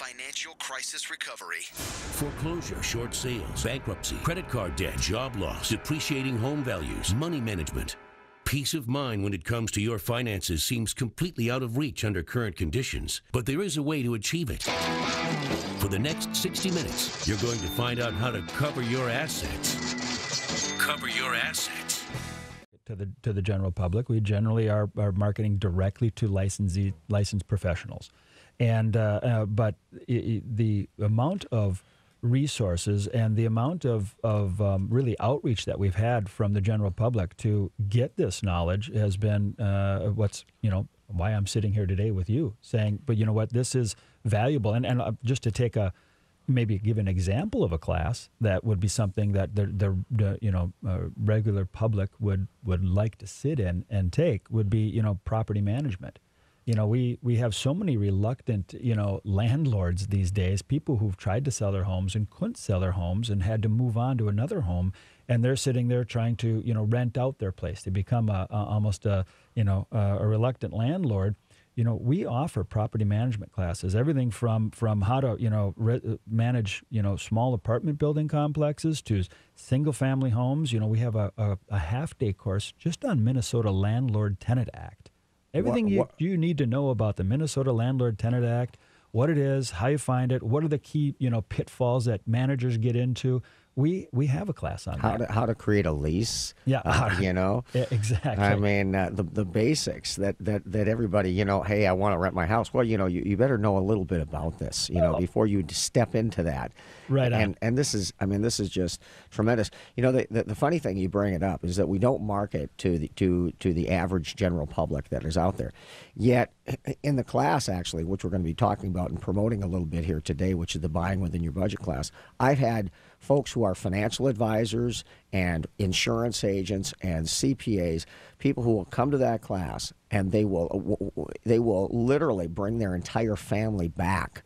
financial crisis recovery. Foreclosure, short sales, bankruptcy, credit card debt, job loss, depreciating home values, money management. Peace of mind when it comes to your finances seems completely out of reach under current conditions, but there is a way to achieve it. For the next 60 minutes, you're going to find out how to cover your assets. Cover your assets. To the general public, we generally are marketing directly to licensed professionals, and but the amount of resources and the amount of really outreach that we've had from the general public to get this knowledge has been why I'm sitting here today with you saying, but you know what, this is valuable. And just to take maybe give an example of a class that would be something that the regular public would like to sit in and take would be, property management. We have so many reluctant, landlords these days, people who've tried to sell their homes and couldn't sell their homes and had to move on to another home. And they're sitting there trying to, rent out their place to become almost a reluctant landlord. We offer property management classes, everything from how to, manage, small apartment building complexes to single family homes. We have a half-day course just on Minnesota Landlord-Tenant Act. Everything you need to know about the Minnesota Landlord-Tenant Act, what it is, how you find it, what are the key, pitfalls that managers get into. We have a class on how to create a lease. Yeah, Yeah, exactly. I mean, the basics that everybody, hey, I want to rent my house. Well, you better know a little bit about this, before you step into that. Right. And this is just tremendous. The funny thing, you bring it up, is that we don't market to the average general public that is out there. Yet in the class, actually, which we're going to be talking about and promoting a little bit here today, which is the Buying Within Your Budget class, I've had folks who are financial advisors and insurance agents and CPAs, people who will come to that class and they will literally bring their entire family back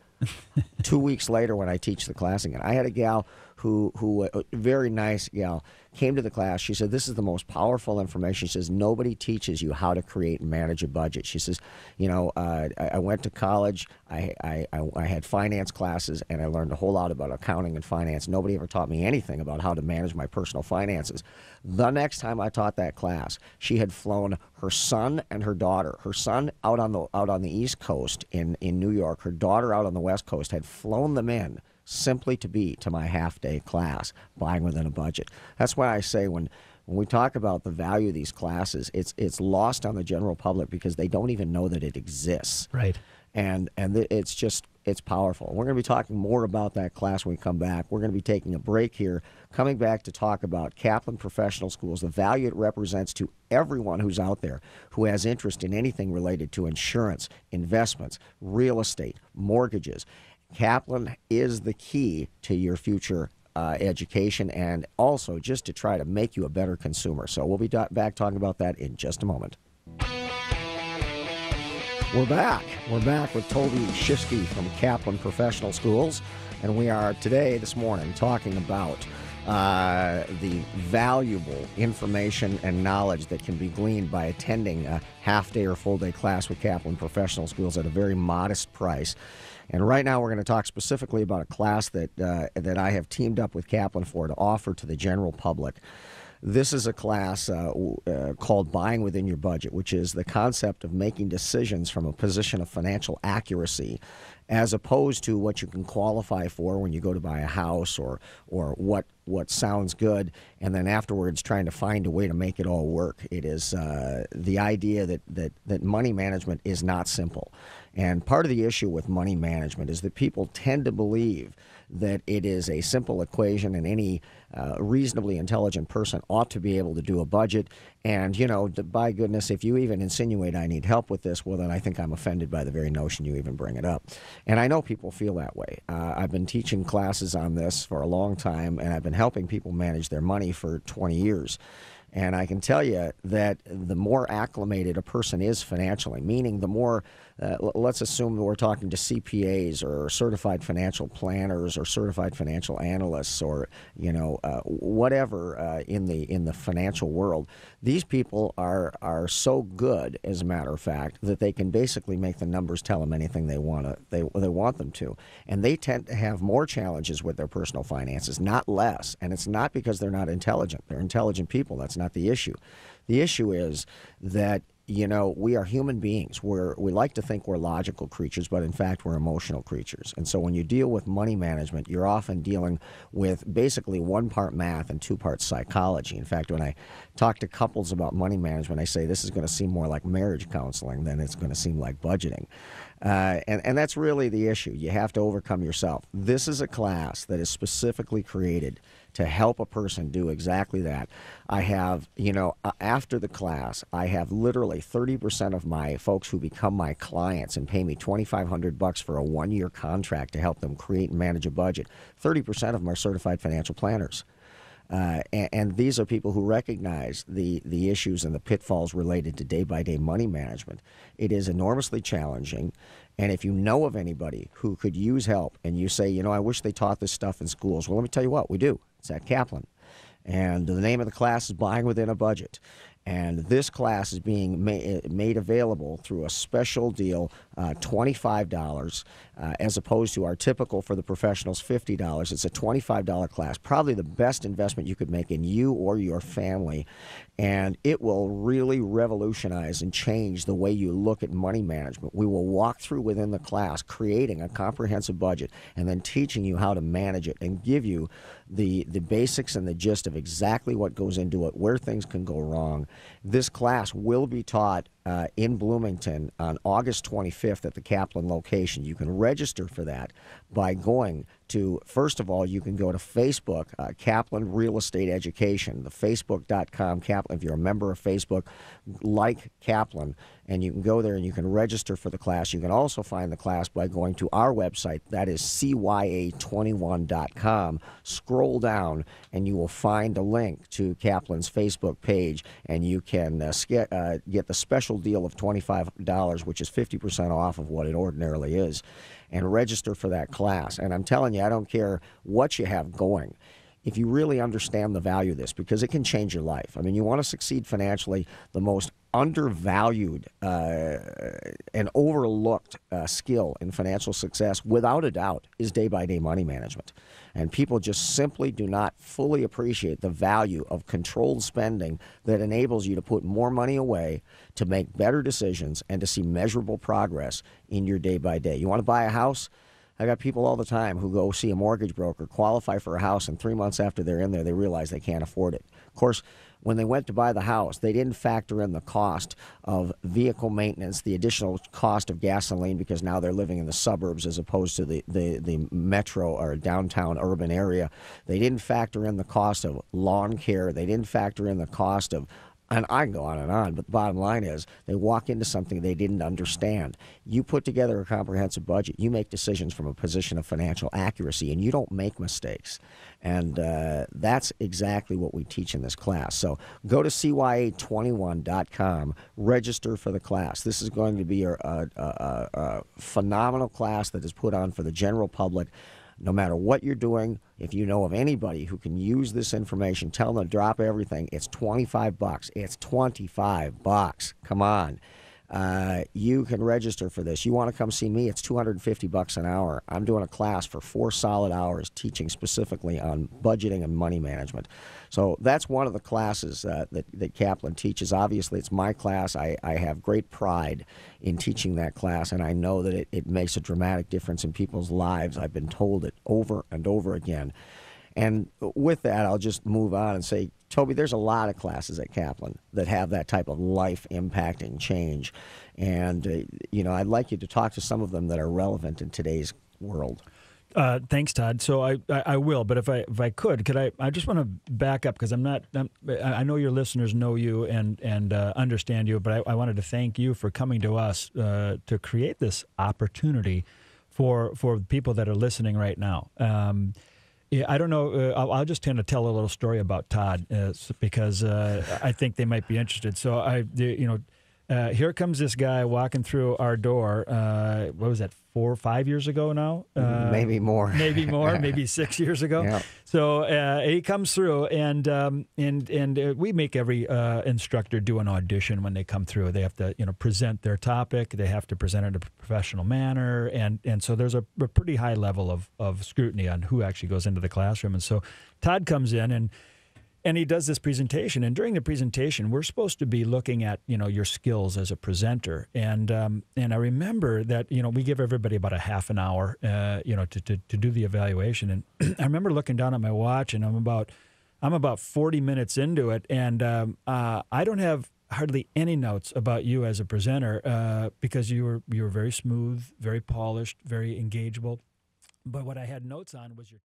2 weeks later when I teach the class again. I had a gal who a very nice gal, came to the class. She said, this is the most powerful information. She says, nobody teaches you how to create and manage a budget. She says, I went to college, I had finance classes, and I learned a whole lot about accounting and finance. Nobody ever taught me anything about how to manage my personal finances. The next time I taught that class, she had flown her son and her daughter. Her son out on the East Coast in New York, her daughter out on the West Coast, had flown them in simply to be to my half-day class, Buying Within a Budget. That's why I say when we talk about the value of these classes, it's lost on the general public because they don't even know that it exists. Right. And it's powerful. We're going to be talking more about that class when we come back. We're going to be taking a break here, coming back to talk about Kaplan Professional Schools, the value it represents to everyone who's out there who has interest in anything related to insurance, investments, real estate, mortgages. Kaplan is the key to your future education and also just to try to make you a better consumer. So we'll be back talking about that in just a moment. We're back. We're back with Toby Schifsky from Kaplan Professional Schools, and we are this morning, talking about the valuable information and knowledge that can be gleaned by attending a half-day or full-day class with Kaplan Professional Schools at a very modest price. And right now we're going to talk specifically about a class that I have teamed up with Kaplan for to offer to the general public. This is a class called Buying Within Your Budget, which is the concept of making decisions from a position of financial accuracy, as opposed to what you can qualify for when you go to buy a house, or what sounds good, and then afterwards trying to find a way to make it all work. It is the idea that money management is not simple. And part of the issue with money management is that people tend to believe that it is a simple equation and any reasonably intelligent person ought to be able to do a budget. And, by goodness, if you even insinuate I need help with this, well, then I think I'm offended by the very notion you even bring it up. And I know people feel that way. I've been teaching classes on this for a long time, and I've been helping people manage their money for 20 years. And I can tell you that the more acclimated a person is financially, meaning the more, let's assume we're talking to CPAs or certified financial planners or certified financial analysts or, whatever in the financial world, these people are so good, as a matter of fact, that they can basically make the numbers tell them anything they want them to. And they tend to have more challenges with their personal finances, not less. And it's not because they're not intelligent. They're intelligent people. That's not the issue. The issue is that, we are human beings. We like to think we're logical creatures, but in fact, we're emotional creatures. And so when you deal with money management, you're often dealing with basically 1 part math and 2 parts psychology. In fact, when I talk to couples about money management, I say this is going to seem more like marriage counseling than it's going to seem like budgeting. And that's really the issue. You have to overcome yourself. This is a class that is specifically created to help a person do exactly that. I have, after the class, I have literally 30% of my folks who become my clients and pay me $2,500 for a 1-year contract to help them create and manage a budget. 30% of them are certified financial planners. And these are people who recognize the issues and the pitfalls related to day-by-day money management. It is enormously challenging. And if you know of anybody who could use help and you say, I wish they taught this stuff in schools, well, let me tell you what, we do. It's at Kaplan. And the name of the class is Buying Within a Budget. And this class is being made available through a special deal, $25, as opposed to our typical for the professionals, $50. It's a $25 class, probably the best investment you could make in you or your family. And it will really revolutionize and change the way you look at money management. We will walk through within the class creating a comprehensive budget and then teaching you how to manage it and give you the basics and the gist of exactly what goes into it, where things can go wrong. This class will be taught in Bloomington on August 25th at the Kaplan location. You can register for that by going to, first of all, you can go to Facebook, Kaplan Real Estate Education, the facebook.com Kaplan. If you're a member of Facebook, like Kaplan, and you can go there and you can register for the class. You can also find the class by going to our website, that is cya21.com. Scroll down and you will find a link to Kaplan's Facebook page, and you can get the special deal of $25, which is 50% off of what it ordinarily is, and register for that class. And I'm telling you, I don't care what you have going, if you really understand the value of this, because it can change your life. I mean, you want to succeed financially, the most undervalued and overlooked skill in financial success, without a doubt, is day-by-day money management. And people just simply do not fully appreciate the value of controlled spending that enables you to put more money away, to make better decisions, and to see measurable progress in your day-by-day. You want to buy a house? I got people all the time who go see a mortgage broker, qualify for a house, and 3 months after they're in there, they realize they can't afford it. Of course, when they went to buy the house, they didn't factor in the cost of vehicle maintenance, the additional cost of gasoline, because now they're living in the suburbs as opposed to the metro or downtown urban area. They didn't factor in the cost of lawn care. They didn't factor in the cost of, and I can go on, but the bottom line is they walk into something they didn't understand. You put together a comprehensive budget. You make decisions from a position of financial accuracy, and you don't make mistakes. And that's exactly what we teach in this class. So go to cya21.com, register for the class. This is going to be a phenomenal class that is put on for the general public. No matter what you're doing, if you know of anybody who can use this information, tell them to drop everything. It's $25. It's $25. Come on. You can register for this. You want to come see me, it's $250 an hour. I'm doing a class for 4 solid hours teaching specifically on budgeting and money management. So that's one of the classes that Kaplan teaches. Obviously, it's my class. I have great pride in teaching that class, and I know that it makes a dramatic difference in people's lives. I've been told it over and over again. And with that, I'll just move on and say, Toby, there's a lot of classes at Kaplan that have that type of life-impacting change. And, I'd like you to talk to some of them that are relevant in today's world. Thanks, Todd. So I will, but if I could I just want to back up, because I know your listeners know you and understand you, but I wanted to thank you for coming to us to create this opportunity for people that are listening right now. Yeah, I don't know. I'll just tend to tell a little story about Todd because I think they might be interested. So here comes this guy walking through our door. What was that, 4 or 5 years ago now? Maybe more. Maybe more. Maybe 6 years ago. Yeah. So he comes through, and we make every instructor do an audition when they come through. They have to present their topic. They have to present it in a professional manner, and so there's a pretty high level of scrutiny on who actually goes into the classroom. And so Todd comes in and he does this presentation, and during the presentation, we're supposed to be looking at your skills as a presenter, and I remember that we give everybody about a half an hour, to do the evaluation, and I remember looking down at my watch, and I'm about 40 minutes into it, and I don't have hardly any notes about you as a presenter because you were very smooth, very polished, very engageable, but what I had notes on was your